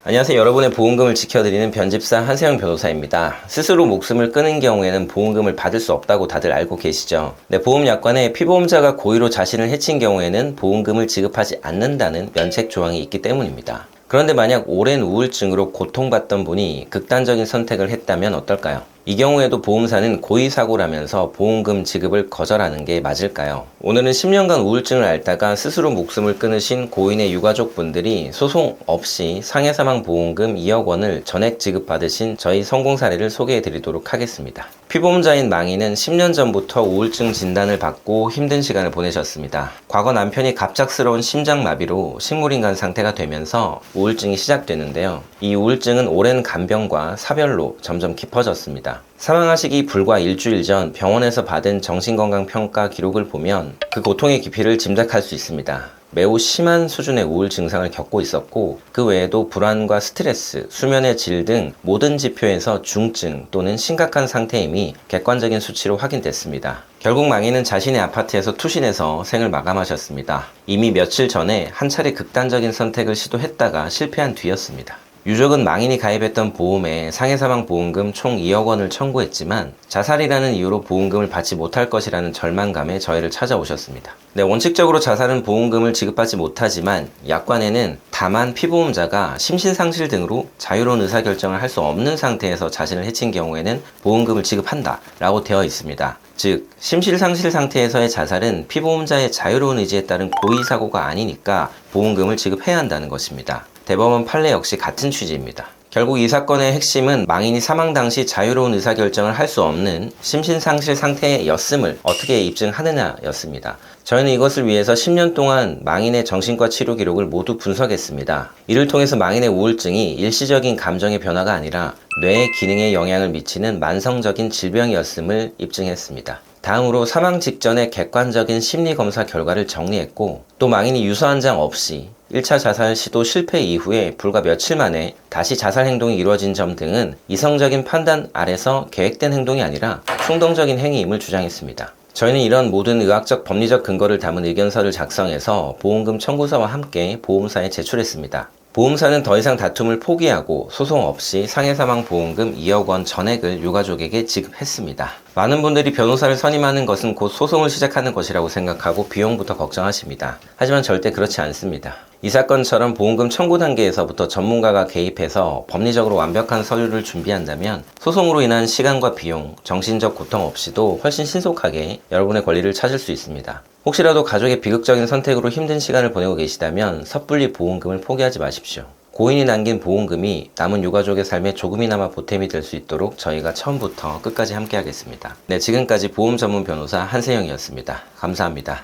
안녕하세요. 여러분의 보험금을 지켜드리는 변집사 한세영 변호사입니다. 스스로 목숨을 끊은 경우에는 보험금을 받을 수 없다고 다들 알고 계시죠? 네, 보험약관에 피보험자가 고의로 자신을 해친 경우에는 보험금을 지급하지 않는다는 면책 조항이 있기 때문입니다. 그런데 만약 오랜 우울증으로 고통받던 분이 극단적인 선택을 했다면 어떨까요? 이 경우에도 보험사는 고의사고라면서 보험금 지급을 거절하는 게 맞을까요? 오늘은 10년간 우울증을 앓다가 스스로 목숨을 끊으신 고인의 유가족분들이 소송 없이 상해사망보험금 2억 원을 전액 지급받으신 저희 성공 사례를 소개해 드리도록 하겠습니다. 피보험자인 망인은 10년 전부터 우울증 진단을 받고 힘든 시간을 보내셨습니다. 과거 남편이 갑작스러운 심장마비로 식물인간 상태가 되면서 우울증이 시작되는데요. 이 우울증은 오랜 간병과 사별로 점점 깊어졌습니다. 사망하시기 불과 일주일 전 병원에서 받은 정신건강평가 기록을 보면 그 고통의 깊이를 짐작할 수 있습니다. 매우 심한 수준의 우울 증상을 겪고 있었고 그 외에도 불안과 스트레스, 수면의 질 등 모든 지표에서 중증 또는 심각한 상태임이 객관적인 수치로 확인됐습니다. 결국 망인은 자신의 아파트에서 투신해서 생을 마감하셨습니다. 이미 며칠 전에 한 차례 극단적인 선택을 시도했다가 실패한 뒤였습니다. 유족은 망인이 가입했던 보험에 상해사망보험금 총 2억 원을 청구했지만 자살이라는 이유로 보험금을 받지 못할 것이라는 절망감에 저희를 찾아오셨습니다. 네, 원칙적으로 자살은 보험금을 지급받지 못하지만 약관에는 다만 피보험자가 심신상실 등으로 자유로운 의사결정을 할 수 없는 상태에서 자신을 해친 경우에는 보험금을 지급한다 라고 되어 있습니다. 즉, 심실상실 상태에서의 자살은 피보험자의 자유로운 의지에 따른 고의사고가 아니니까 보험금을 지급해야 한다는 것입니다. 대법원 판례 역시 같은 취지입니다. 결국 이 사건의 핵심은 망인이 사망 당시 자유로운 의사결정을 할 수 없는 심신상실 상태였음을 어떻게 입증하느냐였습니다. 저희는 이것을 위해서 10년 동안 망인의 정신과 치료 기록을 모두 분석했습니다. 이를 통해서 망인의 우울증이 일시적인 감정의 변화가 아니라 뇌의 기능에 영향을 미치는 만성적인 질병이었음을 입증했습니다. 다음으로 사망 직전의 객관적인 심리검사 결과를 정리했고 또 망인이 유서 한 장 없이 1차 자살 시도 실패 이후에 불과 며칠 만에 다시 자살 행동이 이루어진 점 등은 이성적인 판단 아래서 계획된 행동이 아니라 충동적인 행위임을 주장했습니다. 저희는 이런 모든 의학적 법리적 근거를 담은 의견서를 작성해서 보험금 청구서와 함께 보험사에 제출했습니다. 보험사는 더 이상 다툼을 포기하고 소송 없이 상해사망보험금 2억 원 전액을 유가족에게 지급했습니다. 많은 분들이 변호사를 선임하는 것은 곧 소송을 시작하는 것이라고 생각하고 비용부터 걱정하십니다. 하지만 절대 그렇지 않습니다. 이 사건처럼 보험금 청구 단계에서부터 전문가가 개입해서 법리적으로 완벽한 서류를 준비한다면 소송으로 인한 시간과 비용, 정신적 고통 없이도 훨씬 신속하게 여러분의 권리를 찾을 수 있습니다. 혹시라도 가족의 비극적인 선택으로 힘든 시간을 보내고 계시다면 섣불리 보험금을 포기하지 마십시오. 고인이 남긴 보험금이 남은 유가족의 삶에 조금이나마 보탬이 될 수 있도록 저희가 처음부터 끝까지 함께 하겠습니다. 네, 지금까지 보험 전문 변호사 한세영이었습니다. 감사합니다.